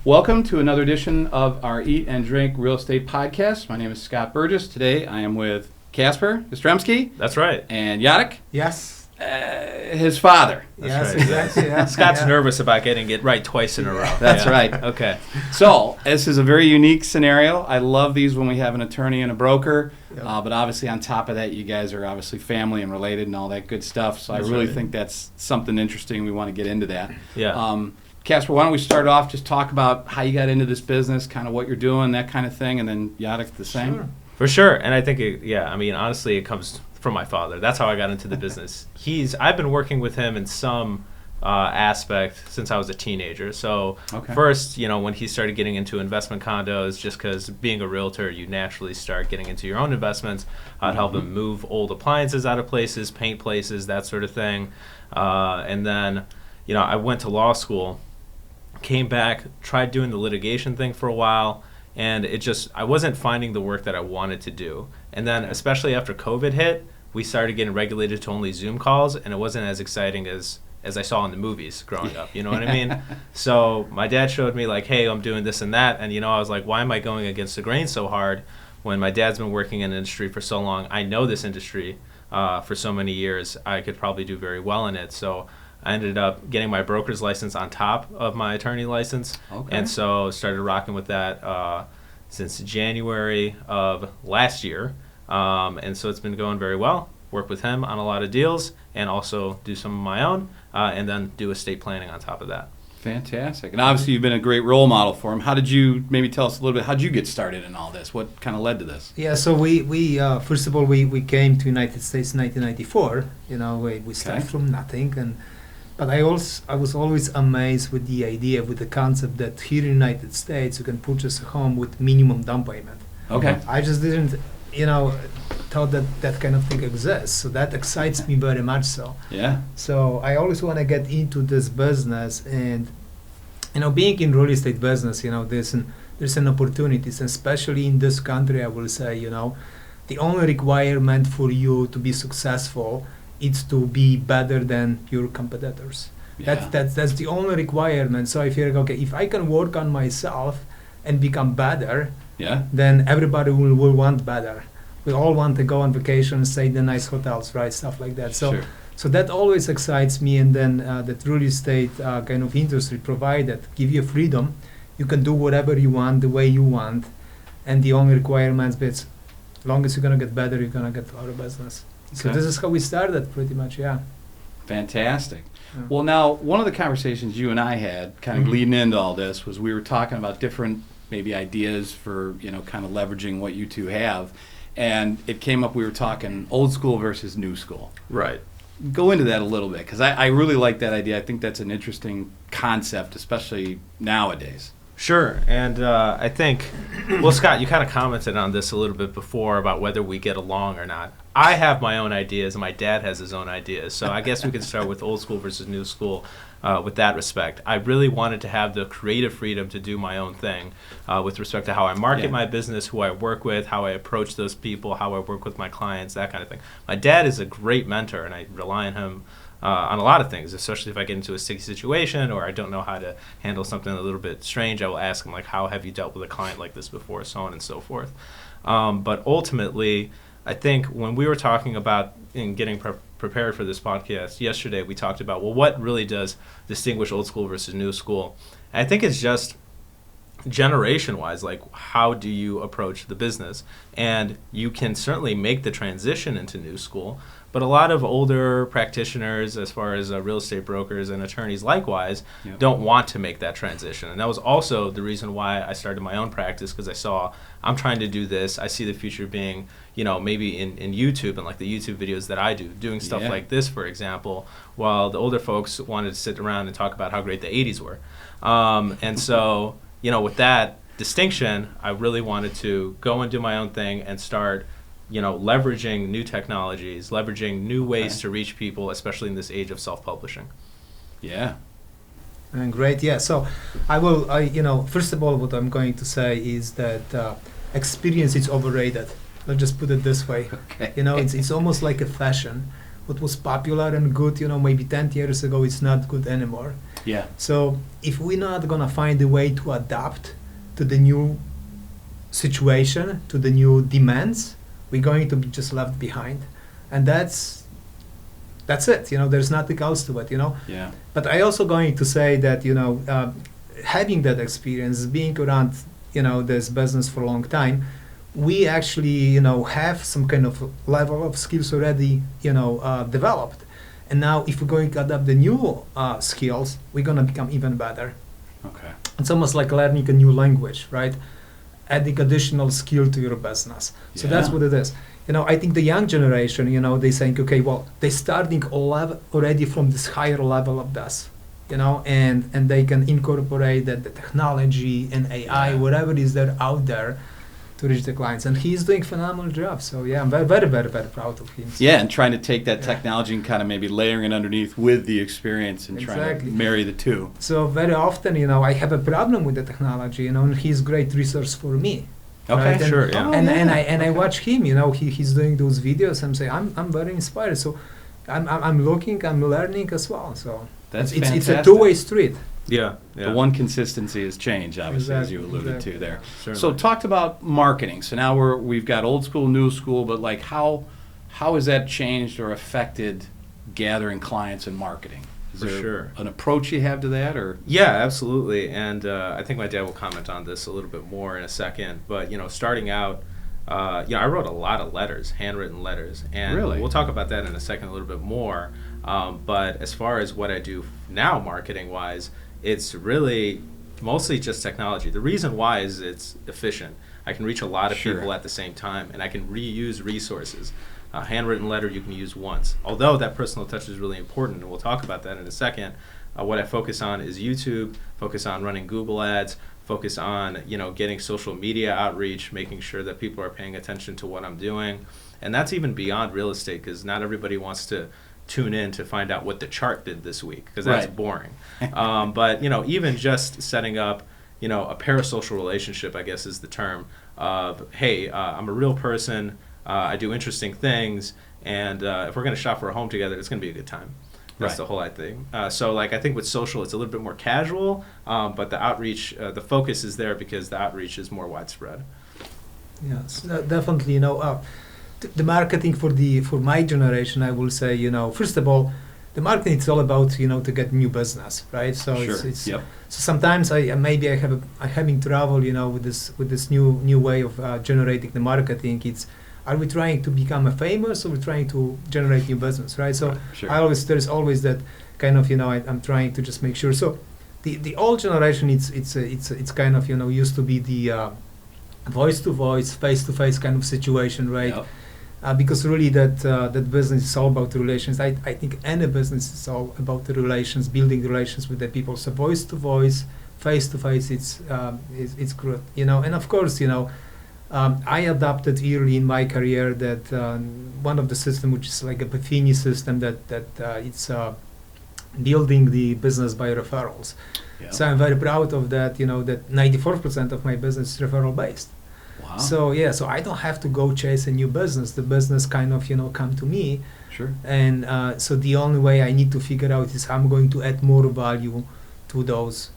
Welcome to another edition of our Eat and Drink Real Estate Podcast. My name is Scott Burgess. Today I am with Kacper, Jastrzebski. That's right. And Jarek. Yes. His father. Yes, right. exactly. Yeah. Scott's nervous about getting it right twice in a row. That's right. Okay. So this is a very unique scenario. I love these when we have an attorney and a broker. Yep. But obviously on top of that, you guys are obviously family and related and all that good stuff. So That's I really right. think that's something interesting. We want to get into that. Yeah. Kacper, why don't we start off, just talk about how you got into this business, kind of what you're doing, that kind of thing, and then Jarek the same. Sure. For sure. And I think, honestly, it comes from my father. That's how I got into the business. I've been working with him in some aspect since I was a teenager. So Okay. first, when he started getting into investment condos, just because being a realtor, you naturally start getting into your own investments. I'd help him move old appliances out of places, paint places, that sort of thing. And then, I went to law school, came back, tried doing the litigation thing for a while, and I wasn't finding the work that I wanted to do. And then, especially after COVID hit, we started getting regulated to only Zoom calls, and it wasn't as exciting as I saw in the movies growing up, you know what I mean? So my dad showed me like, hey, I'm doing this and that, and I was like, why am I going against the grain so hard when my dad's been working in the industry for so long? I know this industry for so many years. I could probably do very well in it. So I ended up getting my broker's license on top of my attorney license. Okay. And so started rocking with that since January of last year. And so it's been going very well. Work with him on a lot of deals and also do some of my own and then do estate planning on top of that. Fantastic. And obviously you've been a great role model for him. How did you, maybe tell us a little bit, how did you get started in all this? What kind of led to this? Yeah, so we first of all, we came to United States in 1994. We started Okay. from nothing. But I was always amazed with the idea, with the concept that here in the United States you can purchase a home with minimum down payment. Okay. I just didn't, thought that kind of thing exists. So that excites me very much so. Yeah. So I always want to get into this business, and being in real estate business, there's an opportunities, and especially in this country, I will say, the only requirement for you to be successful is to be better than your competitors. Yeah. That's the only requirement. So I feel like, okay, if I can work on myself and become better, Yeah. then everybody will want better. We all want to go on vacation, stay in the nice hotels, right? Stuff like that. So Sure. so that always excites me, and then that real estate kind of industry provided give you freedom. You can do whatever you want, the way you want, and the only requirements, but as long as you're gonna get better, you're gonna get out of business. So Okay. this is how we started, pretty much, yeah. Fantastic. Yeah. Well, now, one of the conversations you and I had, kind of Mhm. leading into all this, was we were talking about different maybe ideas for, kind of leveraging what you two have. And it came up, we were talking old school versus new school. Right. Go into that a little bit, because I really like that idea. I think that's an interesting concept, especially nowadays. Sure, and I think, well, Scott, you kind of commented on this a little bit before about whether we get along or not. I have my own ideas, and my dad has his own ideas, so I guess we could start with old school versus new school with that respect. I really wanted to have the creative freedom to do my own thing with respect to how I market Yeah. my business, who I work with, how I approach those people, how I work with my clients, that kind of thing. My dad is a great mentor, and I rely on him on a lot of things, especially if I get into a sticky situation or I don't know how to handle something a little bit strange. I will ask him, like, how have you dealt with a client like this before, so on and so forth. But ultimately, I think when we were talking about in getting prepared for this podcast yesterday, we talked about, well, what really does distinguish old school versus new school? And I think it's just generation-wise, like, how do you approach the business? And you can certainly make the transition into new school, but a lot of older practitioners, as far as real estate brokers and attorneys likewise, Yep. don't want to make that transition. And that was also the reason why I started my own practice, because I saw, I'm trying to do this. I see the future being, maybe in YouTube and like the YouTube videos that I do, doing stuff Yeah. like this, for example, while the older folks wanted to sit around and talk about how great the 80s were. And so, with that distinction, I really wanted to go and do my own thing and start leveraging new technologies, leveraging new ways Okay. to reach people, especially in this age of self-publishing. Yeah. And great, yeah. So first of all, what I'm going to say is that experience is overrated. Let's just put it this way. Okay. It's almost like a fashion. What was popular and good, maybe 10 years ago, it's not good anymore. Yeah. So if we're not gonna find a way to adapt to the new situation, to the new demands, we're going to be just left behind, and that's it. There's nothing else to it. Yeah. But I also going to say that having that experience, being around this business for a long time, we actually have some kind of level of skills already developed. And now if we're going to adapt the new skills, we're going to become even better. Okay. It's almost like learning a new language, right? Adding additional skill to your business. So that's Yeah. what it is. I think the young generation, they saying, okay, well, they're starting already from this higher level of this, and they can incorporate the technology and AI, Yeah. whatever is there out there, to reach the clients. And he's doing phenomenal job. So yeah, I'm very, very, very, very proud of him. Yeah, and trying to take that Yeah. technology and kind of maybe layering it underneath with the experience and trying Exactly. to marry the two. So very often, I have a problem with the technology, and he's great resource for me. Okay, Right? And- sure, yeah. And I Okay. watch him. He's doing those videos. I'm saying I'm very inspired. So I'm looking, I'm learning as well. So That's it's a fantastic. two-way street. Yeah, yeah. The one consistency is change, obviously, as you Exactly, alluded exactly. to there. Certainly. So talked about marketing. So now we've got old school, new school, but like how has that changed or affected gathering clients and marketing? Is For there sure. an approach you have to that, or? Yeah, absolutely. And I think my dad will comment on this a little bit more in a second. But, starting out, I wrote a lot of letters, handwritten letters. And Really? we'll talk about that in a second a little bit more. But as far as what I do now, marketing-wise, it's really mostly just technology. The reason why is it's efficient. I can reach a lot of Sure. people at the same time, and I can reuse resources. A handwritten letter you can use once. Although that personal touch is really important, and we'll talk about that in a second. What I focus on is YouTube, focus on running Google ads, focus on getting social media outreach, making sure that people are paying attention to what I'm doing. And that's even beyond real estate, because not everybody wants to tune in to find out what the chart did this week, because that's Right. boring. But even just setting up a parasocial relationship, I guess is the term, of hey, I'm a real person, I do interesting things, and if we're going to shop for a home together, it's going to be a good time. That's Right. the whole thing. So I think with social, it's a little bit more casual, but the outreach, the focus is there because the outreach is more widespread. Yes, definitely. The marketing for my generation, I will say, first of all, the marketing is all about to get new business, right? So Sure. it's Yep. so sometimes I'm having trouble, with this new way of generating the marketing. Are we trying to become a famous, or we're trying to generate new business, right? So Right, sure. there's always that kind of I'm trying to just make sure. So the old generation, it's kind of used to be the voice to voice, face to face kind of situation, right? Yep. Because really that business is all about the relations. I think any business is all about the relations, building relations with the people. So voice to voice, face to face, it's good, And of course, I adopted early in my career that one of the system, which is like a Buffini system, that it's building the business by referrals. Yep. So I'm very proud of that. That 94% of my business is referral based. Wow. So I don't have to go chase a new business. The business kind of come to me, Sure. and so the only way I need to figure out is how I'm going to add more value to those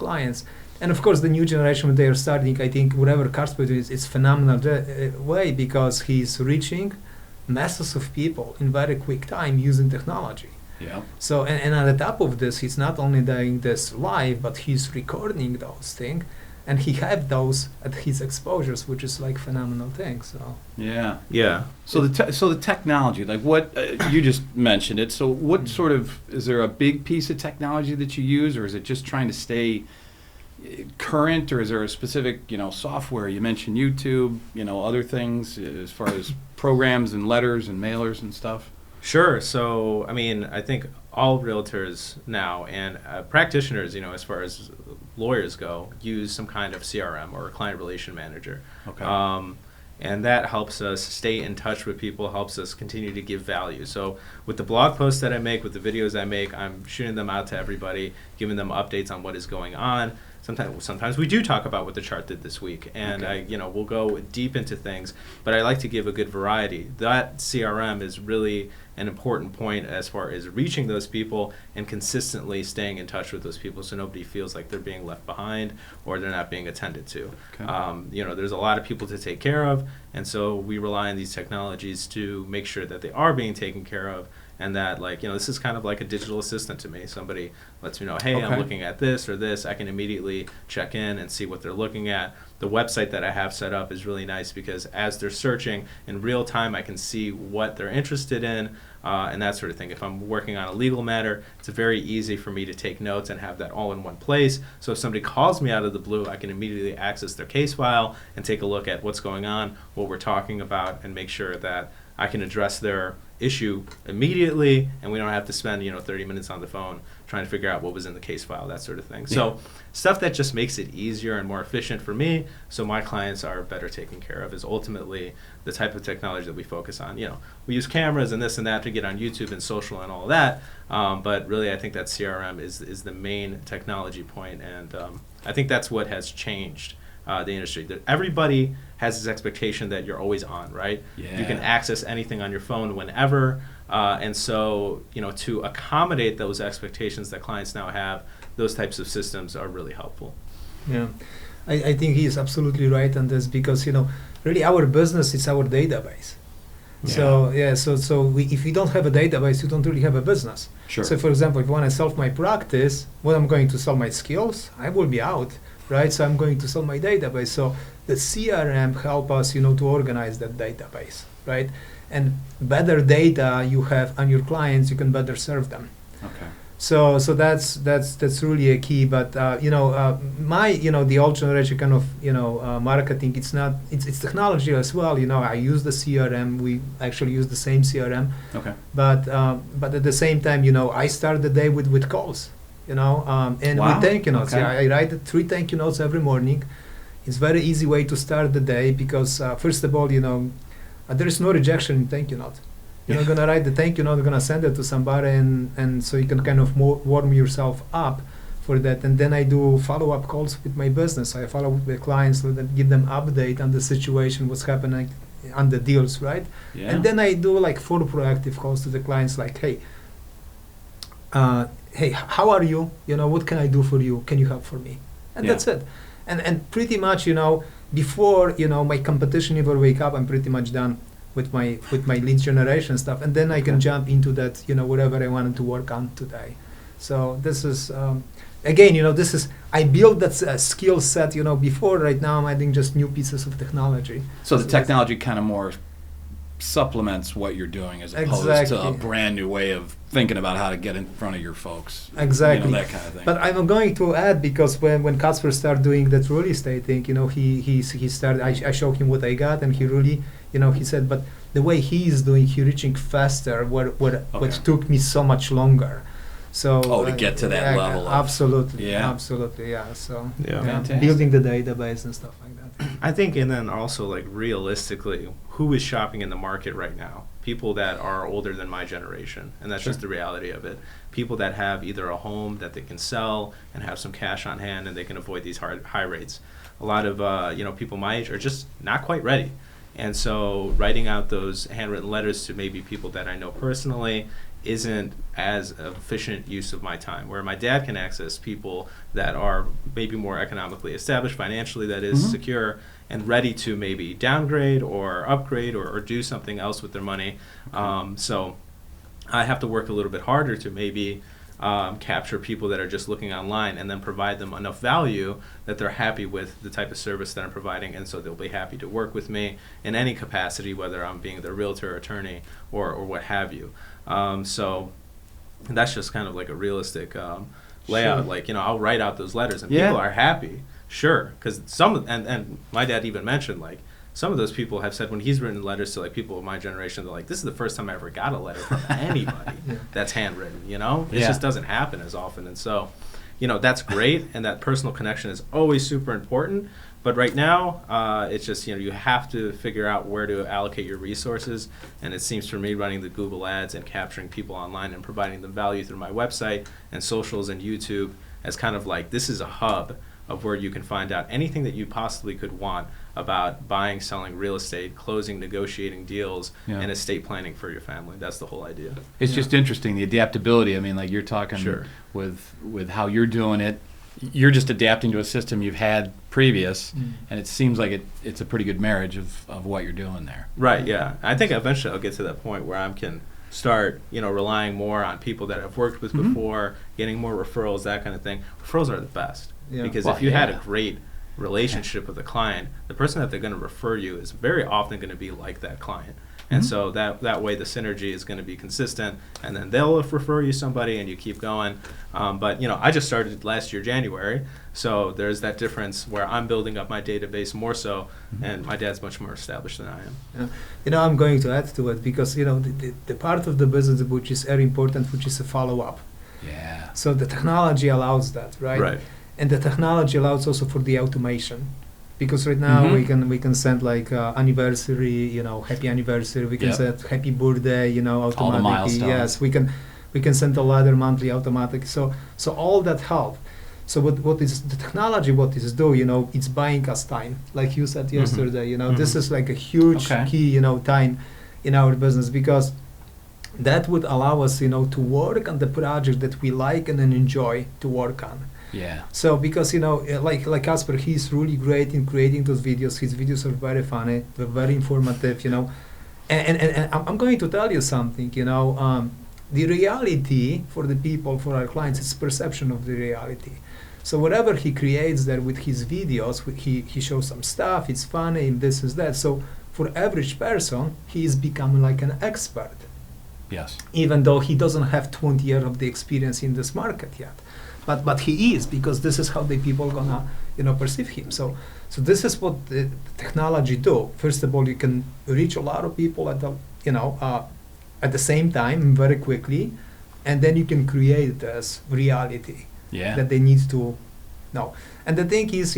clients. And of course, the new generation when they are starting, I think whatever Kacper is, it's phenomenal way, because he's reaching masses of people in very quick time using technology. Yep. So and on the top of this, he's not only doing this live, but he's recording those things. And he have those at his exposures, which is like phenomenal thing. So Yeah. Yeah. So the technology, like what you just mentioned it. So what sort of, is there a big piece of technology that you use, or is it just trying to stay current, or is there a specific software? You mentioned YouTube, other things as far as programs and letters and mailers and stuff. Sure. So, I think all realtors now and practitioners, as far as lawyers go, use some kind of CRM or a client relation manager. Okay. And that helps us stay in touch with people, helps us continue to give value. So with the blog posts that I make, with the videos I make, I'm shooting them out to everybody, giving them updates on what is going on. sometimes we do talk about what the chart did this week, and we'll go deep into things, but I like to give a good variety. That CRM is really an important point as far as reaching those people and consistently staying in touch with those people, so nobody feels like they're being left behind or they're not being attended to. There's a lot of people to take care of, and so we rely on these technologies to make sure that they are being taken care of, and that this is kind of like a digital assistant to me. Somebody lets me know, hey, I'm looking at this or this. I can immediately check in and see what they're looking at. The website that I have set up is really nice because as they're searching in real time, I can see what they're interested in and that sort of thing. If I'm working on a legal matter, it's very easy for me to take notes and have that all in one place. So if somebody calls me out of the blue, I can immediately access their case file and take a look at what's going on, what we're talking about, and make sure that I can address their issue immediately, and we don't have to spend 30 minutes on the phone trying to figure out what was in the case file, that sort of thing. So stuff that just makes it easier and more efficient for me, so my clients are better taken care of, is ultimately the type of technology that we focus on. We use cameras and this and that to get on YouTube and social and all of that, but really I think that CRM is the main technology point, and I think that's what has changed the industry. That everybody has this expectation that you're always on, right? You can access anything on your phone whenever, and so to accommodate those expectations that clients now have, those types of systems are really helpful. Yeah, I think he is absolutely right on this because really our business is our database. So if you don't have a database, you don't really have a business. Sure. So for example, if I want to sell my practice, when I'm going to sell my skills, I will be out, right? So I'm going to sell my database. So the CRM help us, to organize that database, right? And better data you have on your clients, you can better serve them. Okay. So that's really a key. But the old generation kind of marketing, it's technology as well. I use the CRM. We actually use the same CRM. Okay. But at the same time, I start the day with calls. And with thank you notes. Okay. I write 3 thank you notes every morning. It's very easy way to start the day because first of all, there is no rejection in thank you note. You're gonna write the thank you note, you're gonna send it to somebody, and so you can kind of warm yourself up for that. And then I do follow-up calls with my business. I follow up with clients, so that give them update on the situation, what's happening on the deals, right? Yeah. And then I do 4 proactive calls to the clients, like, hey, how are you? What can I do for you? Can you help for me? And that's it. And pretty much, before my competition ever wake up, I'm pretty much done with my lead generation stuff, and then I can jump into that, whatever I wanted to work on today. So this is again, I built that skill set, before. Right now I'm adding just new pieces of technology. So the technology kind of more supplements what you're doing as opposed to a brand new way of thinking about how to get in front of your folks. Exactly. That kind of thing. But I'm going to add, because when Kacper started doing that real estate thing, he started, I showed him what I got, and he really, he said, but the way he is doing, he reaching faster what took me so much longer. So to get to that level. Absolutely. Yeah. Absolutely. Yeah. So Fantastic. building the database and stuff like that. I think, and then also realistically, who is shopping in the market right now? People that are older than my generation, and that's just the reality of it. People that have either a home that they can sell and have some cash on hand, and they can avoid these high rates. A lot of people my age are just not quite ready, and so writing out those handwritten letters to maybe people that I know personally isn't as efficient use of my time, where my dad can access people that are maybe more economically established financially, that is secure and ready to maybe downgrade or upgrade or do something else with their money. So I have to work a little bit harder to maybe capture people that are just looking online, and then provide them enough value that they're happy with the type of service that I'm providing, and so they'll be happy to work with me in any capacity, whether I'm being their realtor, attorney, or what have you. So that's just kind of a realistic layout. Sure. I'll write out those letters, and people are happy, sure, because and my dad even mentioned some of those people have said when he's written letters to people of my generation, they're like, this is the first time I ever got a letter from anybody that's handwritten. It just doesn't happen as often, and so that's great, and that personal connection is always super important. But right now, it's just, you have to figure out where to allocate your resources. And it seems for me, running the Google ads and capturing people online and providing them value through my website and socials and YouTube as kind of this is a hub of where you can find out anything that you possibly could want about buying, selling real estate, closing, negotiating deals, Yeah. and estate planning for your family. That's the whole idea. It's just interesting, the adaptability. I mean, like you're talking Sure. with how you're doing it. You're just adapting to a system you've had previous, and it seems like it's a pretty good marriage of what you're doing there. Right, yeah. I think eventually I'll get to that point where I can start, relying more on people that I've worked with before, getting more referrals, that kind of thing. Referrals are the best. Yeah. Because Well, if you had a yeah. great relationship with a client, the person that they're going to refer you is very often going to be like that client. And so that way the synergy is going to be consistent, and then they'll refer you somebody and you keep going. But I just started last year, January, so there's that difference where I'm building up my database more so, and my dad's much more established than I am. I'm going to add to it because the part of the business which is very important, which is a follow-up. Yeah. So the technology allows that, right? Right. And the technology allows also for the automation, because right now we can send like anniversary, happy anniversary. We can Yep. send happy birthday, automatically. All the milestones. Yes, we can send a letter monthly automatic. So all that help. So what is the technology? What is do? It's buying us time, like you said yesterday. This is like a huge Okay. key, time in our business, because that would allow us, to work on the project that we like and then enjoy to work on. Yeah. So because like Kacper, he's really great in creating those videos. His videos are very funny, they're very informative. And I'm going to tell you something. The reality for the people, for our clients, is perception of the reality. So whatever he creates there with his videos, he shows some stuff. It's funny, and this is that. So for average person, he is becoming like an expert, Yes. even though he doesn't have 20 years of the experience in this market yet. But he is, because this is how the people gonna perceive him. So this is what the technology do. First of all, you can reach a lot of people at the same time very quickly, and then you can create this reality Yeah. that they need to know. And the thing is,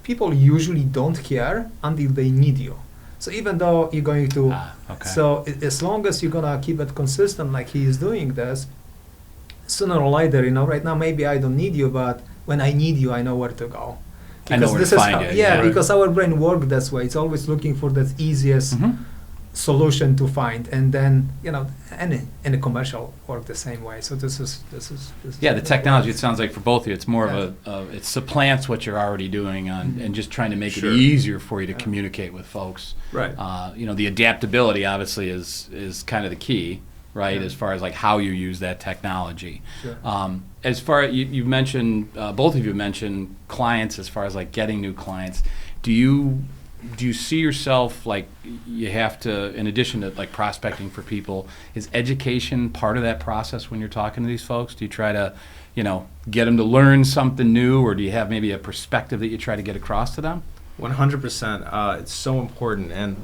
people usually don't care until they need you. So even though you're going to, Okay. so as long as you're gonna keep it consistent, like he is doing this, sooner or later, right now maybe I don't need you, but when I need you, I know where to go. I know where this to is find how, you, yeah, yeah. because our brain works that way. It's always looking for that easiest solution to find, and then and the commercial work the same way. So this is Yeah, the technology, it sounds like for both of you, it's more of it supplants what you're already doing and just trying to make Sure. it easier for you to communicate with folks. Right. The adaptability obviously is kind of the key, right, Yeah. as far as like how you use that technology. Sure. As far as you've mentioned, both of you mentioned clients as far as like getting new clients. Do you see yourself like you have to, in addition to like prospecting for people, is education part of that process when you're talking to these folks? Do you try to, get them to learn something new, or do you have maybe a perspective that you try to get across to them? 100%. It's so important, and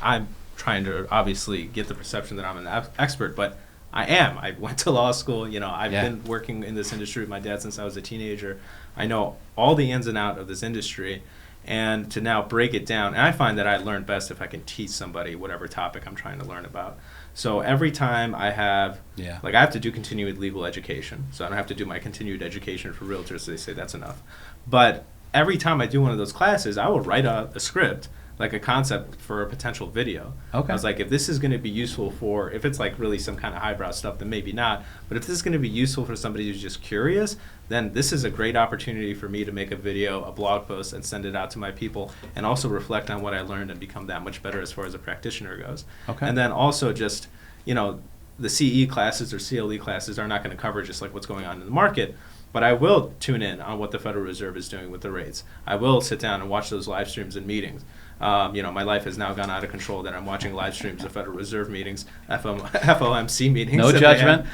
I'm trying to obviously get the perception that I'm an expert, but I am. I went to law school. I've been working in this industry with my dad since I was a teenager. I know all the ins and outs of this industry, and to now break it down. And I find that I learn best if I can teach somebody whatever topic I'm trying to learn about. So every time I have, I have to do continued legal education. So I don't have to do my continued education for realtors. So they say that's enough. But every time I do one of those classes, I will write a script, like a concept for a potential video. Okay. I was like, if this is going to be useful for, if it's like really some kind of highbrow stuff, then maybe not. But if this is going to be useful for somebody who's just curious, then this is a great opportunity for me to make a video, a blog post, and send it out to my people, and also reflect on what I learned and become that much better as far as a practitioner goes. Okay. And then also just, the CE classes or CLE classes are not going to cover just like what's going on in the market. But I will tune in on what the Federal Reserve is doing with the rates. I will sit down and watch those live streams and meetings. My life has now gone out of control that I'm watching live streams of Federal Reserve meetings, FOMC meetings. No judgment.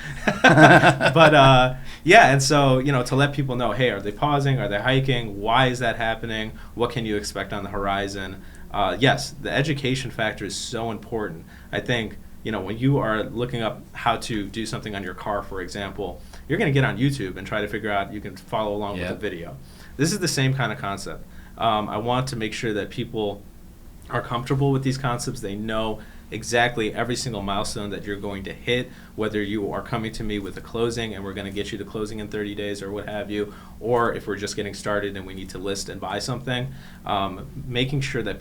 But and so, to let people know, hey, are they pausing? Are they hiking? Why is that happening? What can you expect on the horizon? Yes, the education factor is so important. I think, when you are looking up how to do something on your car, for example, you're going to get on YouTube and try to figure out, you can follow along with the video. This is the same kind of concept. I want to make sure that people are comfortable with these concepts. They know exactly every single milestone that you're going to hit, whether you are coming to me with a closing and we're going to get you to closing in 30 days or what have you, or if we're just getting started and we need to list and buy something. Making sure that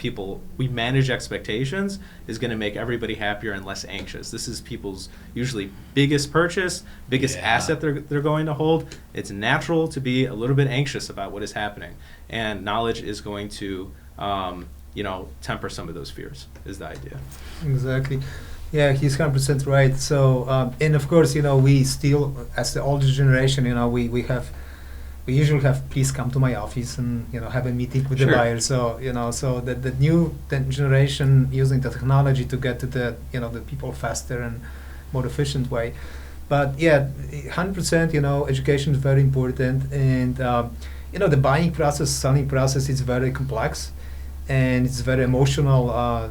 we manage expectations is going to make everybody happier and less anxious. This is people's usually biggest purchase, biggest asset they're going to hold. It's natural to be a little bit anxious about what is happening, and knowledge is going to temper some of those fears, is the idea. Exactly. Yeah, he's 100% right. So, and of course, we still, as the older generation, we usually have, please come to my office and, have a meeting with the buyer. So, so that the new generation using the technology to get to the people faster and more efficient way. But yeah, 100%, education is very important. And, the buying process, selling process is very complex. And it's very emotional,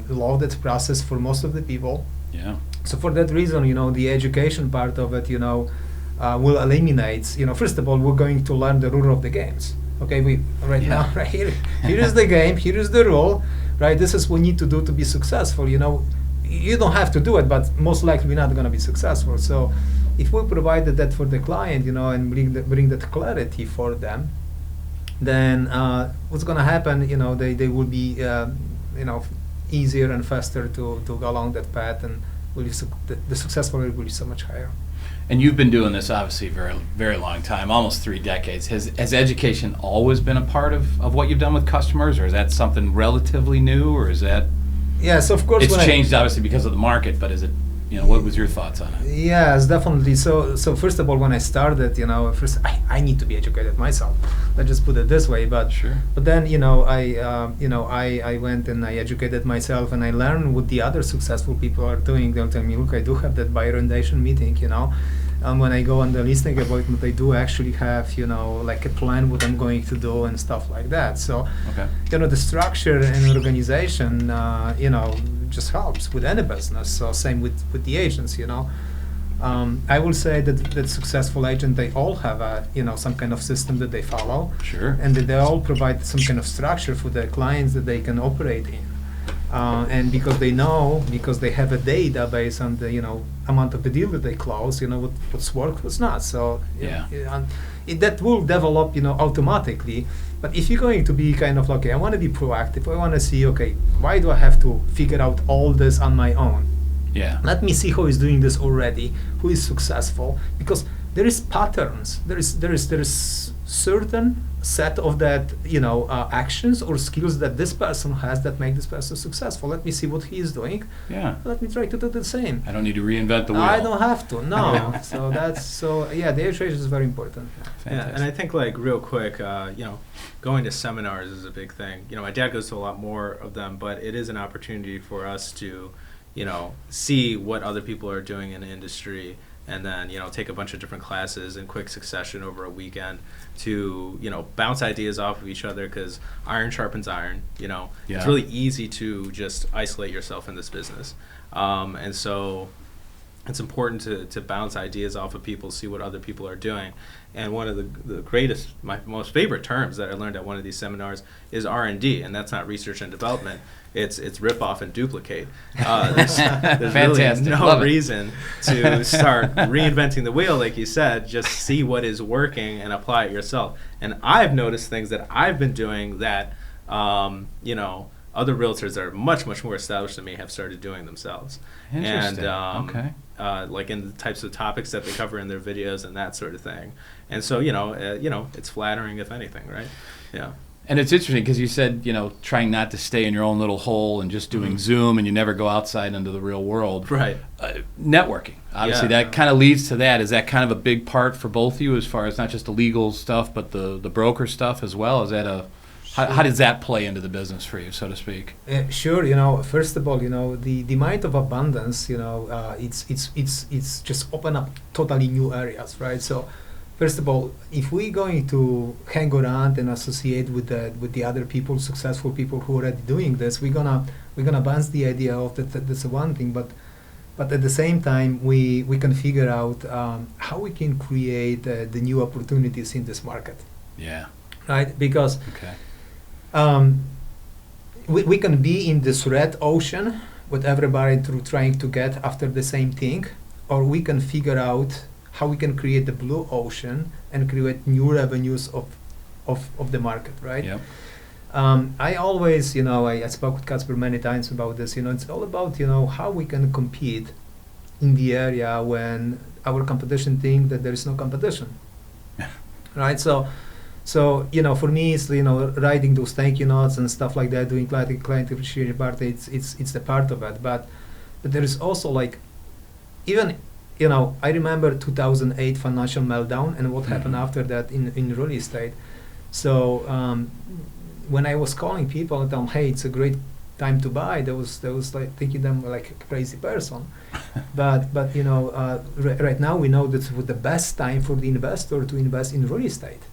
loaded process for most of the people. Yeah. So for that reason, the education part of it, will eliminate. First of all, we're going to learn the rule of the games. Okay, now, right here is the game. Here is the rule. Right, this is what we need to do to be successful. You don't have to do it, but most likely we're not going to be successful. So, if we provided that for the client, and bring that clarity for them, then what's going to happen, they will be, easier and faster to go along that path, and the successful rate will be so much higher. And you've been doing this obviously a very, very long time, almost 3 decades. Has education always been a part of what you've done with customers, or is that something relatively new, or is that? Yes, of course. It's changed obviously because of the market, but is it? What was your thoughts on it? Yes, definitely. So first of all, when I started, first I need to be educated myself. Let's just put it this way. But sure. But then, I went and I educated myself, and I learned what the other successful people are doing. They'll tell me, look, I do have that buyer orientation meeting, and when I go on the listing appointment, I do actually have, like a plan what I'm going to do and stuff like that. So, okay. The structure and organization, just helps with any business. So same with the agents, I will say that successful agent, they all have a, some kind of system that they follow. Sure. And that they all provide some kind of structure for their clients that they can operate in. And because they have a database on the, amount of the deal that they close, what's worked, what's not. So that will develop, automatically. But if you're going to be kind of like, okay, I want to be proactive. I want to see, okay, why do I have to figure out all this on my own? Yeah. Let me see who is doing this already, who is successful, because there is patterns. There is certain set of that, actions or skills that this person has that make this person successful. Let me see what he is doing. Yeah. Let me try to do the same. I don't need to reinvent the wheel. I don't have to. No. The education is very important. Fantastic. Yeah, and I think real quick, going to seminars is a big thing. My dad goes to a lot more of them, but it is an opportunity for us to, see what other people are doing in the industry, and then take a bunch of different classes in quick succession over a weekend to bounce ideas off of each other, because iron sharpens iron. It's really easy to just isolate yourself in this business, and so it's important to bounce ideas off of people, see what other people are doing. And one of the greatest, my most favorite terms that I learned at one of these seminars is R&D, and that's not research and development. It's rip off and duplicate. There's really no reason to start reinventing the wheel, like you said. Just see what is working and apply it yourself. And I've noticed things that I've been doing that other realtors that are much, much more established than me have started doing themselves. Interesting. And okay. Like in the types of topics that they cover in their videos and that sort of thing. And so it's flattering, if anything, right? Yeah. And it's interesting because you said, trying not to stay in your own little hole and just doing Zoom, and you never go outside into the real world. Right. Networking. Obviously, that kind of leads to that. Is that kind of a big part for both of you as far as not just the legal stuff, but the broker stuff as well? Is that how does that play into the business for you, so to speak? Sure. First of all, the mind of abundance, it's just open up totally new areas, right? So, first of all, if we're going to hang around and associate with the other people, successful people who are already doing this, we're gonna bounce the idea of that's one thing, but at the same time we can figure out how we can create the new opportunities in this market. Yeah. Right, because. Okay. we can be in this red ocean with everybody trying to get after the same thing, or we can figure out how we can create the blue ocean and create new revenues of the market, right? Yep. I always, I spoke with Kacper many times about this. It's all about, how we can compete in the area when our competition think that there is no competition, right? So for me, it's writing those thank you notes and stuff like that, doing client appreciation party. It's the part of it, but there is also like even. I remember 2008 financial meltdown and what happened after that in real estate. So when I was calling people and tell them, hey, it's a great time to buy, there was like thinking them like a crazy person. but right now we know that was the best time for the investor to invest in real estate.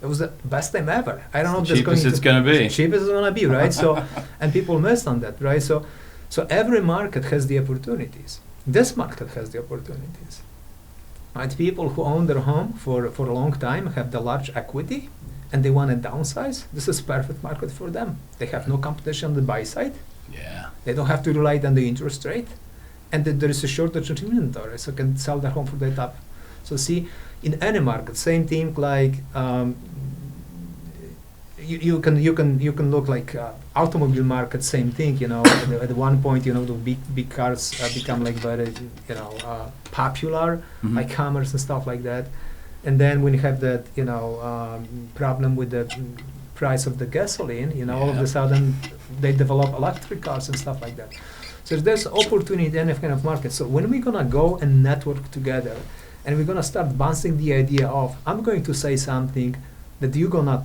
It was the best time ever. I don't know if cheapest it's going to be. Cheapest it's going to be, right? So and people missed on that, right? So every market has the opportunities. This market has the opportunities. Right? People who own their home for a long time have the large equity and they want to downsize. This is perfect market for them. They have no competition on the buy side. Yeah. They don't have to rely on the interest rate. And there is a shortage of inventory, so can sell their home for the top. So see, in any market, same thing like you can look like automobile market, same thing. At one point, the big cars become like very popular, like Hummers and stuff like that. And then when you have that problem with the price of the gasoline, all of a sudden they develop electric cars and stuff like that. So there's opportunity in any kind of market. So when we're gonna go and network together, and we're gonna start bouncing the idea of, I'm going to say something that you're gonna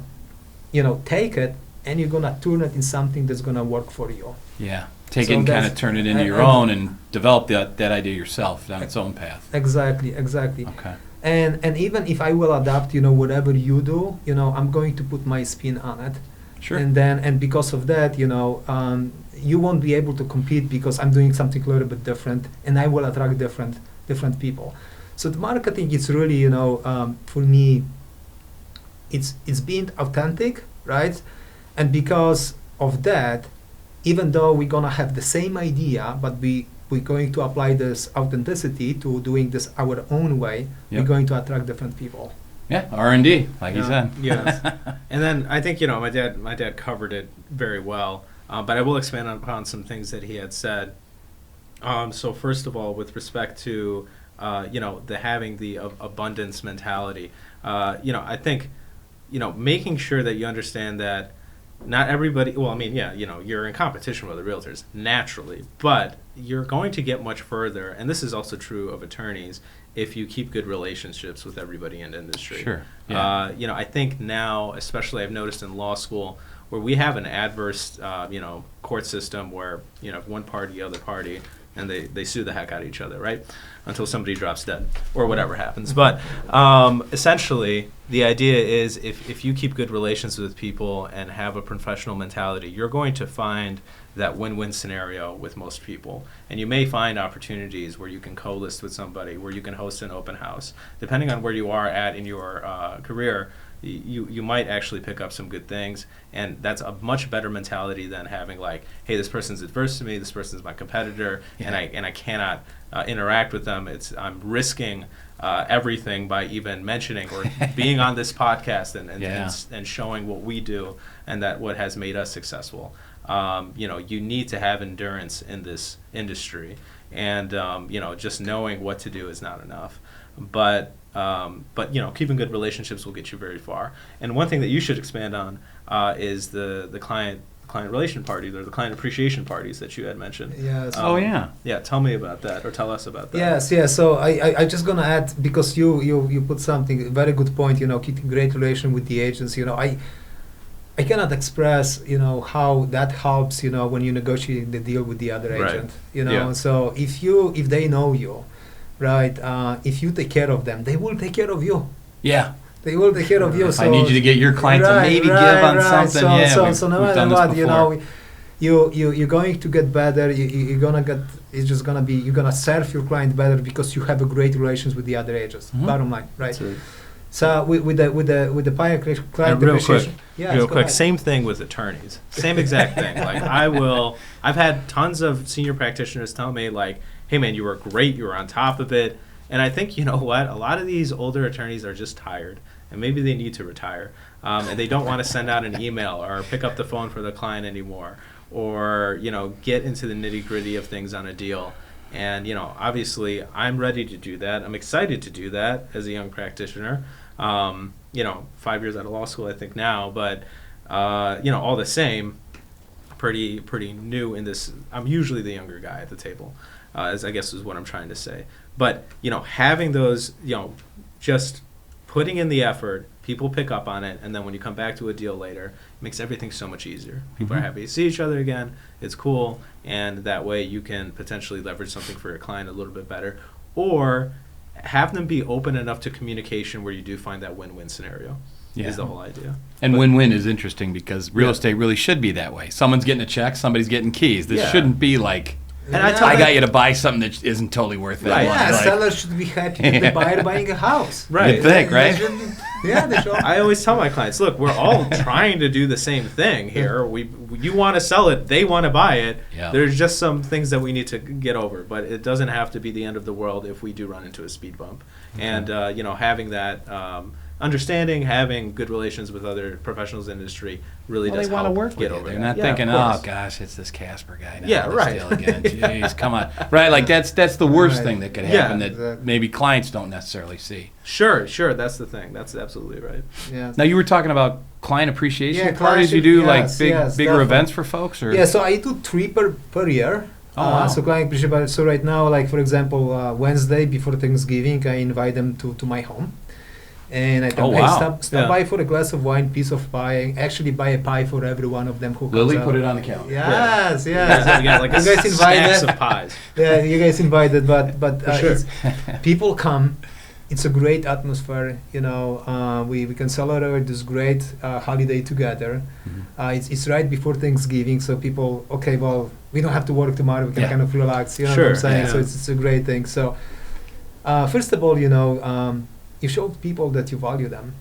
take it and you're gonna turn it in something that's gonna work for you. Yeah, take it and kind of turn it into your own and develop that idea yourself down its own path. Exactly. Okay. And even if I will adapt, whatever you do, I'm going to put my spin on it. Sure. And because of that, you won't be able to compete because I'm doing something a little bit different, and I will attract different people. So the marketing is really, for me, it's being authentic, right? And because of that, even though we're gonna have the same idea, but we're going to apply this authenticity to doing this our own way, we're going to attract different people. Yeah, R&D, like you said. Yes. And then I think, my dad covered it very well, but I will expand upon some things that he had said. So first of all, with respect to, having the abundance mentality, I think, making sure that you understand that not everybody, you're in competition with the realtors naturally, but you're going to get much further, and this is also true of attorneys, if you keep good relationships with everybody in the industry. Sure. Yeah. I think now, especially I've noticed in law school, where we have an adverse, court system where, one party, the other party, and they sue the heck out of each other, right? Until somebody drops dead or whatever happens. But essentially, the idea is if you keep good relations with people and have a professional mentality, you're going to find that win-win scenario with most people. And you may find opportunities where you can co-list with somebody, where you can host an open house. Depending on where you are at in your career, you might actually pick up some good things, and that's a much better mentality than having like, hey, this person's adverse to me, this person's my competitor, and I cannot interact with them. I'm risking everything by even mentioning or being on this podcast and showing what we do and that what has made us successful. You need to have endurance in this industry, and just knowing what to do is not enough. But keeping good relationships will get you very far. And one thing that you should expand on is the client relation parties or the client appreciation parties that you had mentioned. Yes. Yeah, tell me about that, or tell us about that. Yes. So I just gonna add, because you put something, very good point. Keeping great relation with the agents. I cannot express how that helps. When you negotiate the deal with the other agent. So if they know you. Right, if you take care of them, they will take care of you. Yeah. They will take care of you. So I need you to get your client to maybe give on something. So no matter what, you're going to get better. You're gonna serve your client better because you have a great relations with the other agents. Bottom line, right? So with the client And real quick, appreciation. Yes, real go quick, ahead. same thing with attorneys. Same exact thing. Like I've had tons of senior practitioners tell me like, hey man, you were great, you were on top of it. And I think, you know what, a lot of these older attorneys are just tired and maybe they need to retire. And they don't want to send out an email or pick up the phone for the client anymore, or, you know, get into the nitty gritty of things on a deal. And, you know, obviously I'm ready to do that. I'm excited to do that as a young practitioner. You know, 5 years out of law school, I think now, but, you know, all the same, pretty new in this. I'm usually the younger guy at the table, as I guess is what I'm trying to say. But, you know, having those, you know, just putting in the effort, people pick up on it, and then when you come back to a deal later, it makes everything so much easier. People are happy to see each other again. It's cool, and that way you can potentially leverage something for your client a little bit better, or have them be open enough to communication where you do find that win-win scenario. Yeah. Is the whole idea. And But- win-win is interesting because real Yeah. estate really should be that way. Someone's getting a check, somebody's getting keys. This Yeah. shouldn't be like, And I tell I them- got you to buy something that isn't totally worth that Right. much. Yeah, Like, sellers should be happy with the buyer buying a house. Right. You'd think, right? Yeah, they should. I always tell my clients, look, we're all trying to do the same thing here. You want to sell it, they want to buy it. Yeah. There's just some things that we need to get over, but it doesn't have to be the end of the world if we do run into a speed bump. And you know, having that understanding, having good relations with other professionals in the industry really Well, does they want to help work get with you. over They're that. not Yeah, thinking, of oh course. gosh, it's this Kacper guy now. Yeah, this right. deal again. Jeez, come on. Right, like that's the worst Right. thing that could Yeah, happen that exactly. maybe clients don't necessarily see. Sure, that's the thing. That's absolutely right. Yeah. Now you were talking about client appreciation Yeah, parties. client- You do like yes, bigger definitely. events for folks, or Yeah, so I do 3 per year. Oh, wow. So client appreciation. So right now, like for example, Wednesday before Thanksgiving, I invite them to my home. And I tell Oh, them, wow. hey, stop Yeah. by for a glass of wine, piece of pie. Actually, buy a pie for every one of them who comes Lily out. put it on the calendar. Yes, You yes. got like a You guys invited? stacks of pies. Yeah, you guys invited, but For sure. people come. It's a great atmosphere. You know, we can celebrate this great holiday together. Mhm. It's right before Thanksgiving, so people, okay, well, we don't have to work tomorrow. We can Yeah. kind of relax. You know what Sure, I'm saying? yeah. So it's a great thing. So first of all, you know, you show people that you value them.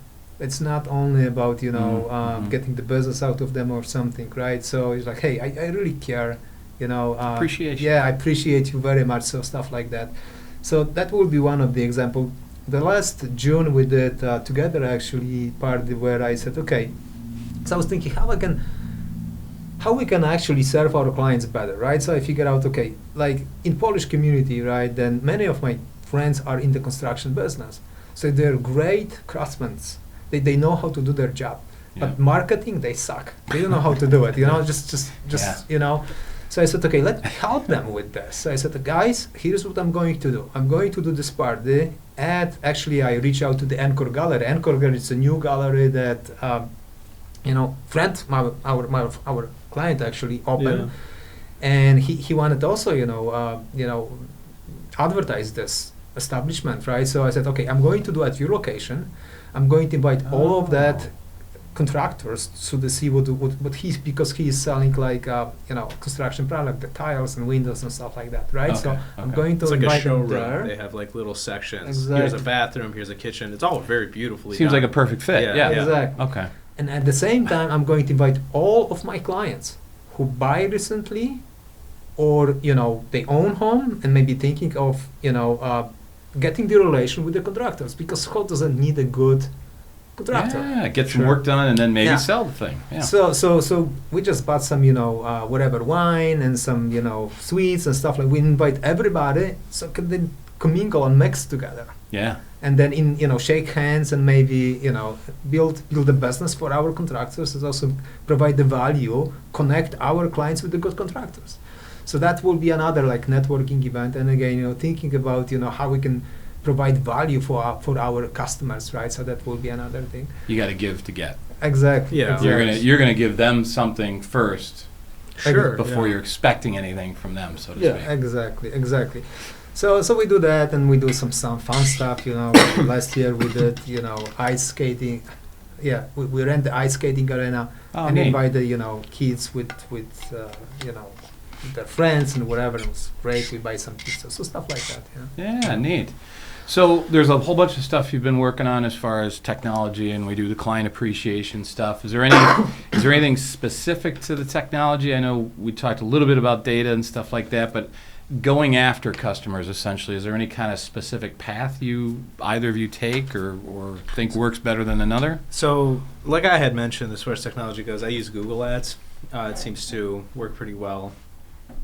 It's not only about, you know, Mhm. getting the business out of them or something, right? So it's like, hey, I really care, you know. Appreciation. Yeah, I appreciate you very much, so stuff like that. So that will be one of the example. The last June we did together actually party where I said, okay, so I was thinking how we can actually serve our clients better, right? So I figured out, okay, like in Polish community, right, then many of my friends are in the construction business. So they're great craftsmen. They know how to do their job. Yeah. But marketing, they suck. They don't know how to do it, you know, just Yeah. you know. So I said, okay, let's help them with this. So I said, guys, here's what I'm going to do. I'm going to do this party. And actually, I reach out to the Encore Gallery. Encore Gallery is a new gallery that, you know, our client actually opened. And he wanted also, you know, advertise this establishment, right? So I said, okay, I'm going to do at your location. I'm going to invite all of that contractors to see what he's, because he is selling like you know, construction product, the tiles and windows and stuff like that, right? So Okay, I'm okay. going to It's like a invite them showroom. there. They have like little sections. Here's a Exactly. bathroom. Here's a kitchen. It's all very beautifully Seems done. like a perfect fit. Yeah, Yeah. yeah. Exactly. Okay. And at the same time, I'm going to invite all of my clients who buy recently, or you know, they own home and maybe thinking of, you know, getting the relation with the contractors, because who doesn't need a good contractor? Yeah, get some Sure. work done and then maybe Yeah. sell the thing. Yeah. So we just bought some, you know, whatever wine and some, you know, sweets and stuff like. We invite everybody so can they commingle and mix together, Yeah. and then you know, shake hands and maybe, you know, build a business for our contractors, and also provide the value, connect our clients with the good contractors. So that will be another like networking event, and again, you know, thinking about, you know, how we can provide value for our customers, right? So that will be another thing. You got to give to get. Exactly. Yeah. exactly. You're gonna give them something first Sure. before yeah. you're expecting anything from them, so to Yeah, speak. exactly. So we do that, and we do some fun stuff. You know, last year we did, you know, ice skating. Yeah, we rent the ice skating arena Oh, and neat. invited, you know, kids with you know, their friends and whatever. It was great. We buy some pizza, so stuff like that. Yeah. Yeah, neat. So there's a whole bunch of stuff you've been working on as far as technology, and we do the client appreciation stuff. Is there anything specific to the technology? I know we talked a little bit about data and stuff like that, but going after customers, essentially, is there any kind of specific path either of you take or think works better than another? So, like I had mentioned, as far as technology goes, I use Google Ads. It seems to work pretty well.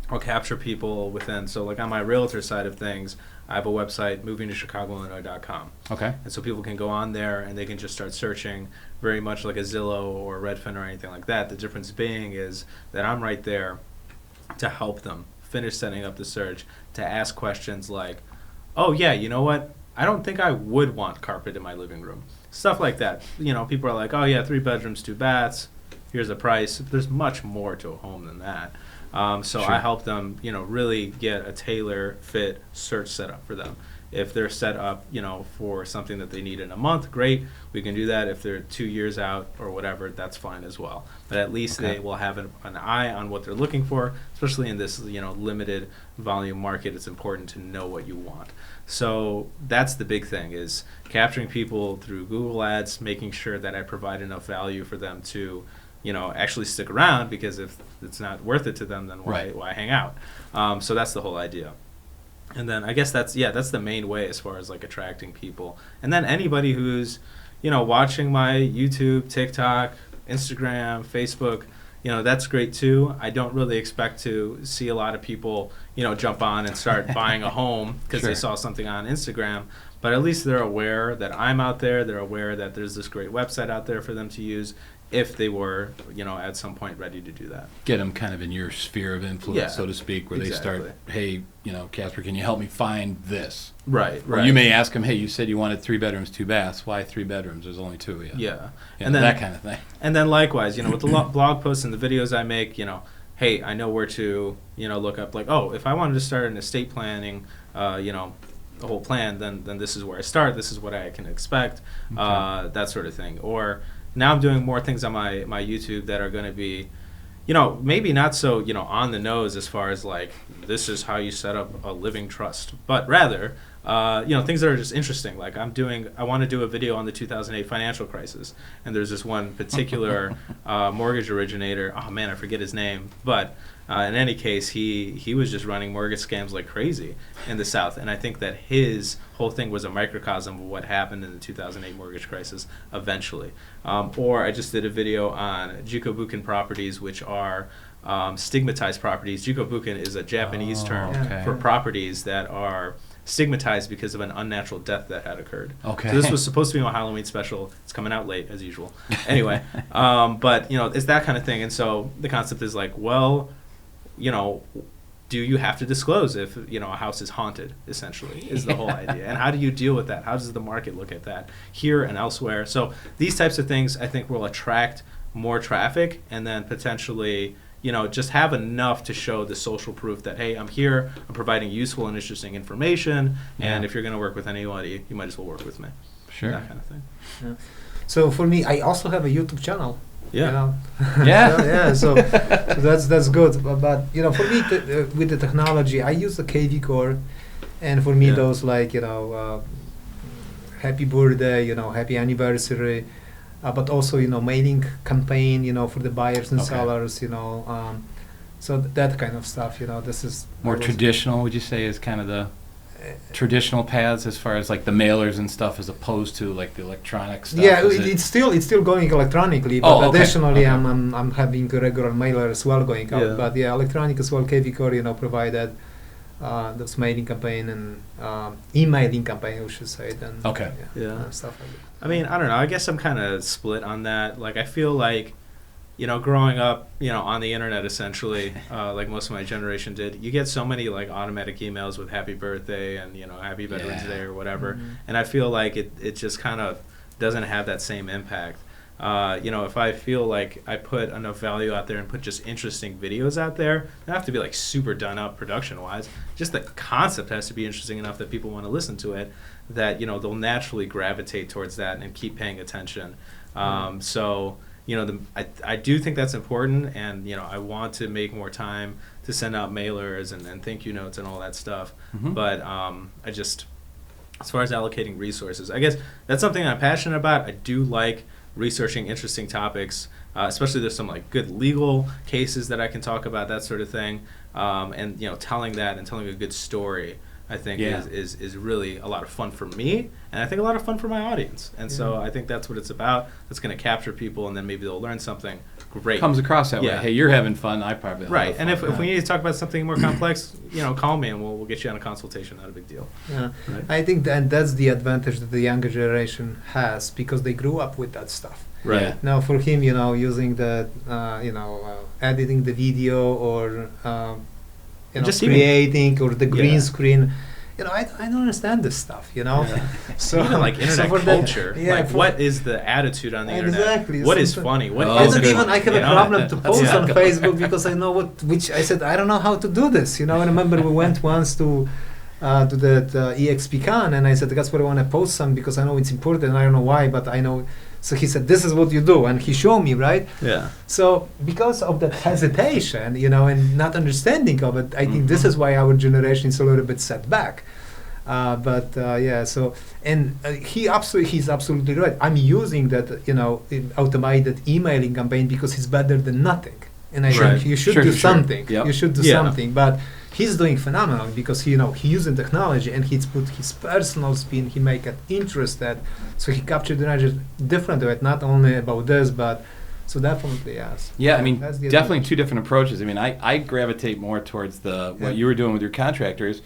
I'll capture people within. So, like on my realtor side of things, I have a website, movingtochicagoillinois.com. Okay. And so people can go on there and they can just start searching, very much like a Zillow or Redfin or anything like that. The difference being is that I'm right there to help them finish setting up the search, to ask questions like, oh yeah, you know what? I don't think I would want carpet in my living room. Stuff like that. You know, people are like, oh yeah, 3 bedrooms, 2 baths. Here's the price. There's much more to a home than that. So Sure. I help them, really get a tailor fit search set up for them. If they're set up, for something that they need in a month, great, we can do that. If they're 2 years out or whatever, that's fine as well. But at least Okay. they will have an eye on what they're looking for, especially in this, limited volume market. It's important to know what you want. So that's the big thing, is capturing people through Google Ads, making sure that I provide enough value for them to actually stick around, because if it's not worth it to them, then why hang out? So that's the whole idea. And then I guess that's the main way as far as like attracting people. And then anybody who's, watching my YouTube, TikTok, Instagram, Facebook, that's great too. I don't really expect to see a lot of people, jump on and start buying a home because Sure. they saw something on Instagram. But at least they're aware that I'm out there. They're aware that there's this great website out there for them to use, if they were, at some point ready to do that. Get them kind of in your sphere of influence, Yeah, so to speak, where exactly. they start, hey, Kacper, can you help me find this? Right. Or you may ask them, hey, you said you wanted 3 bedrooms, 2 baths. Why 3 bedrooms? There's only 2. Yeah. And then that kind of thing. And then likewise, with the blog posts and the videos I make, hey, I know where to, look up, like, oh, if I wanted to start an estate planning, the whole plan, then this is where I start. This is what I can expect, Okay. that sort of thing. Or now I'm doing more things on my YouTube that are going to be, maybe not so, on the nose as far as like, this is how you set up a living trust, but rather, things that are just interesting. Like I want to do a video on the 2008 financial crisis. And there's this one particular mortgage originator, oh man, I forget his name, but in any case, he was just running mortgage scams like crazy in the South. And I think that his whole thing was a microcosm of what happened in the 2008 mortgage crisis eventually. Or I just did a video on jikobuken properties, which are stigmatized properties. Jikobuken is a Japanese term okay. for properties that are stigmatized because of an unnatural death that had occurred. Okay. So this was supposed to be a Halloween special. It's coming out late, as usual. Anyway, but, it's that kind of thing. And so the concept is like, well, do you have to disclose if, a house is haunted, essentially, is the whole idea. And how do you deal with that? How does the market look at that here and elsewhere? So these types of things, I think, will attract more traffic, and then potentially, just have enough to show the social proof that, hey, I'm here, I'm providing useful and interesting information, and Yeah. if you're going to work with anybody, you might as well work with me. Sure. That kind of thing. So for me, I also have a YouTube channel. Yeah. Yeah. So that's good. But for me, with the technology, I use the KV Core, and for me, Yeah. those like happy birthday, happy anniversary, but also mailing campaign, for the buyers and Okay. sellers, so that kind of stuff. This is More traditional, would you say, is kind of the traditional paths as far as like the mailers and stuff, as opposed to like the electronic stuff? Yeah, Is it- it's still going electronically, but Oh, okay. additionally, Okay. I'm having a regular mailer as well going out. Yeah. But yeah, electronic as well. KV Core, provided those mailing campaign and emailing campaign, we should say. Then Okay. Yeah. stuff like that. I mean, I don't know. I guess I'm kind of split on that. Like, I feel like, growing up, on the internet, essentially, like most of my generation did, you get so many, like, automatic emails with happy birthday and, happy Veterans Yeah. Day or whatever. Mhm. And I feel like it just kind of doesn't have that same impact. If I feel like I put enough value out there and put just interesting videos out there, they don't have to be, like, super done up production-wise. Just the concept has to be interesting enough that people want to listen to it, that, they'll naturally gravitate towards that and keep paying attention. So, I do think that's important, and, I want to make more time to send out mailers and thank you notes and all that stuff. Mhm. But as far as allocating resources, I guess that's something I'm passionate about. I do like researching interesting topics, especially there's some like good legal cases that I can talk about, that sort of thing, and telling a good story, I think is really a lot of fun for me, and I think a lot of fun for my audience. And so I think that's what it's about. That's going to capture people, and then maybe they'll learn something. Great. Comes across that way. Yeah. Hey, you're having fun. I probably Right. have And fun. if we need to talk about something more complex, call me and we'll get you on a consultation. Not a big deal. Yeah. Right. I think that's the advantage that the younger generation has, because they grew up with that stuff. Right. Yeah. Now for him, using the, editing the video or, Just even- creating or the green Yeah. screen, I don't understand this stuff, So Even like internet for that- culture, yeah, like for- what is the attitude on the Exactly, internet? What is something- funny? What Oh, I isn't don't even. funny, I have you a know? problem to post Yeah. on Facebook because I know which I said I don't know how to do this. I remember we went once to that EXPCon, and I said, that's what I want to post some because I know it's important. And I don't know why, but I know. So he said, this is what you do, and he showed me, right? Yeah. So because of that hesitation, and not understanding of it, I think this is why our generation is a little bit set back. So and he's absolutely right. I'm using that, automated emailing campaign because it's better than nothing. And I Right. think you should Sure, do sure. something. Yep. You should do Yeah. something. But he's doing phenomenal because he using technology and he's put his personal spin. He make it interested, so he captured the knowledge different way, not only about this, but so definitely yes. Yeah, I mean, That's the definitely advantage. two different approaches. I mean, I gravitate more towards what Yeah. you were doing with your contractors.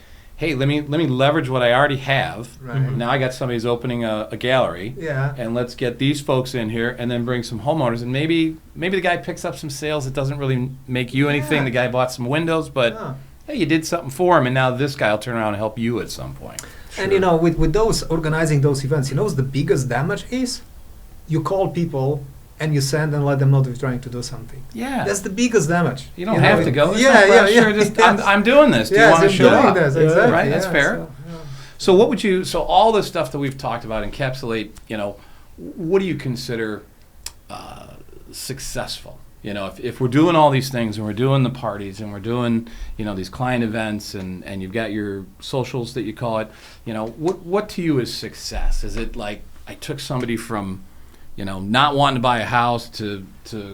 Hey, let me leverage what I already have. Right. Now I got somebody who's opening a gallery, Yeah. and let's get these folks in here, and then bring some homeowners, and maybe the guy picks up some sales. It doesn't really make you anything. Yeah. The guy bought some windows, but Yeah. hey, you did something for him, and now this guy will turn around and help you at some point. And with those organizing those events, what's the biggest damage is? You call people and you send and let them know that you're trying to do something. Yeah. That's the biggest damage. You don't have to go. There's Yeah, no yeah, pressure. yeah. Just, I'm doing this. Do you Yes, want to I'm show doing up? this, exactly, Right, that's yeah, fair. so, yeah. So what would you? So all this stuff that we've talked about encapsulate. What do you consider successful? If we're doing all these things and we're doing the parties and we're doing these client events and you've got your socials that you call it. What to you is success? Is it like I took somebody from not wanting to buy a house to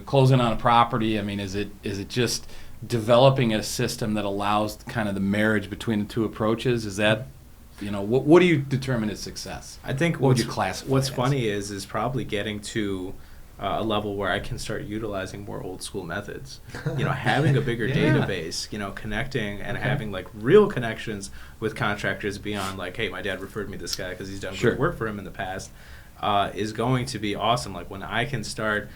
closing on a property? I mean, is it just developing a system that allows kind of the marriage between the two approaches? Is that, what do you determine as success? I think What would you classify what's it as? funny is probably getting to a level where I can start utilizing more old school methods. Having a bigger Yeah. database, connecting and having like real connections with contractors beyond like, hey, my dad referred me this guy because he's done Sure. good work for him in the past, is going to be awesome. Like when I can start,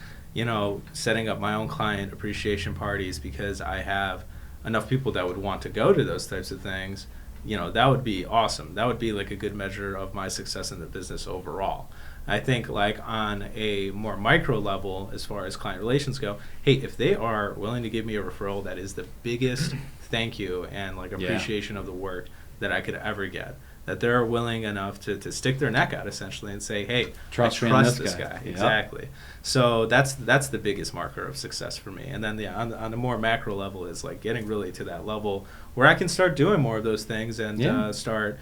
setting up my own client appreciation parties because I have enough people that would want to go to those types of things, that would be awesome. That would be like a good measure of my success in the business overall. I think like on a more micro level, as far as client relations go, hey, if they are willing to give me a referral, that is the biggest thank you and like appreciation of the work that I could ever get. That they're willing enough to stick their neck out essentially and say, hey, Trust I me in trust this this guy. guy. Yep. Exactly. So that's the biggest marker of success for me. And then on the more macro level is like getting really to that level where I can start doing more of those things and start,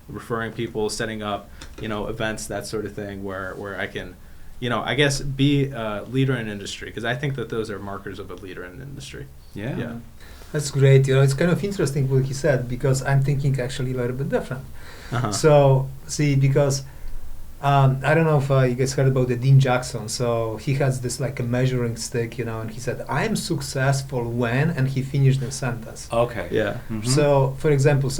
referring people, setting up, events, that sort of thing where I can, I guess be a leader in industry because I think that those are markers of a leader in industry. Yeah. Yeah. That's great. It's kind of interesting what he said because I'm thinking actually a little bit different. Uh-huh. So, see, because I don't know if you guys heard about the Dean Jackson. So he has this like a measuring stick, and he said, "I'm successful when," and he finished the sentence. Okay. Yeah. Mhm. So, for example,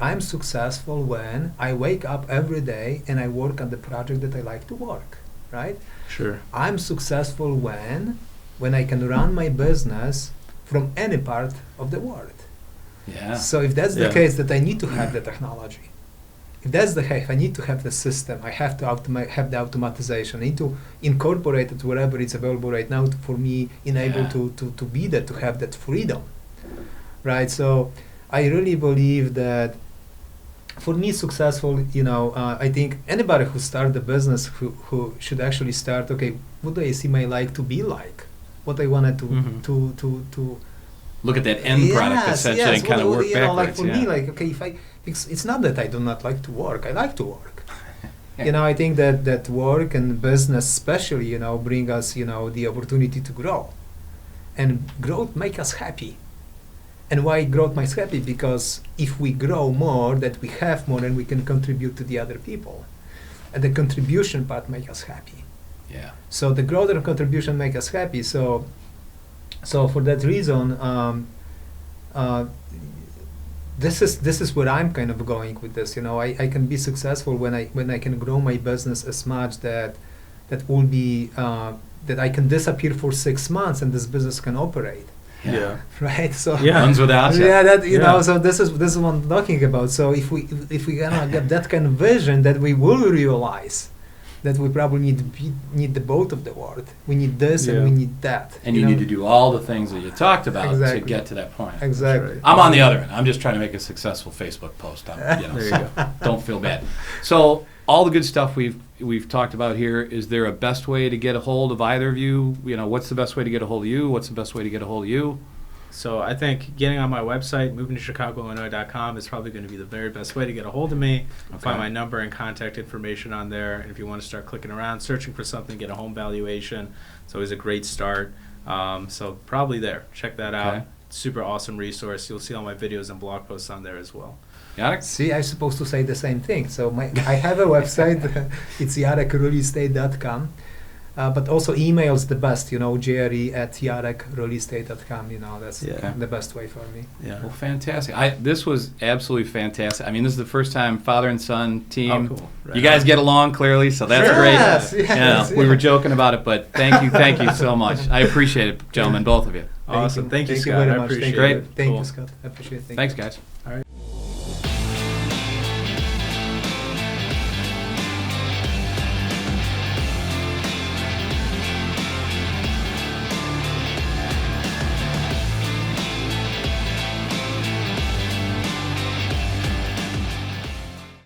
I'm successful when I wake up every day and I work on the project that I like to work, right? Sure. I'm successful when I can run my business from any part of the world. Yeah. So if that's the Yeah. case, that I need to have the technology. If that's the case, I need to have the system. I have to have the automatization. I need to incorporate it wherever it's available right now for me, enable Yeah. to be there, to have that freedom, right? So I really believe that for me, successful, I think anybody who start the business who should actually start, okay, what do I see my life to be like? What I wanted to look at that end product Yes, essentially yes. and kind of Well, work you know, like backwards. for Yeah. me, like okay, if it's not that I do not like to work. I like to work. You know, I think that work and business, especially, you know, bring us, you know, the opportunity to grow, and growth make us happy. And why growth makes happy? Because if we grow more, that we have more, and we can contribute to the other people, and the contribution part make us happy. Yeah. So the growth and contribution make us happy. So for that reason, this is where I'm kind of going with this. You know, I can be successful when I can grow my business as much that will be that I can disappear for 6 months and this business can operate. Yeah. Right. So Yeah. Runs without you. yeah, that you Yeah. know. So this is what I'm talking about. So if we gonna get that kind of vision, that we will realize that we probably need the both of the world. We need this and we Yeah. need that. And you know? need to do all the things that you talked about Exactly. to get to that point. Exactly. That's I'm on the other end. I'm just trying to make a successful Facebook post. You know, There you so go. don't feel bad. So all the good stuff we've talked about here. Is there a best way to get a hold of either of you? You know, what's the best way to get a hold of you? What's the best way to get a hold of you? So I think getting on my website, movingtochicagoillinois.com, is probably going to be the very best way to get a hold of me. Okay. Find my number and contact information on there. And if you want to start clicking around, searching for something, get a home valuation, it's always a great start. So probably there. Check that Okay. out. Super awesome resource. You'll see all my videos and blog posts on there as well. Jarek? See, I'm supposed to say the same thing. So I have a website. It's jarekrealestate.com. But also email's the best, you know, jre@jarekrealestate.com, you know, that's Yeah. the best way for me. Yeah. Well, fantastic. This was absolutely fantastic. I mean, this is the first time father and son team. Oh, cool. Right You guys on. get along clearly, so that's Sure. great. Yes, You know, yes, we were yeah. joking about it, but thank you so much. I appreciate it, gentlemen, both of you. Awesome. Thank you, Thank Scott. you very I much. appreciate Thank you. it. Thank Cool. you, Scott. I appreciate it. Thank Thanks, you. guys.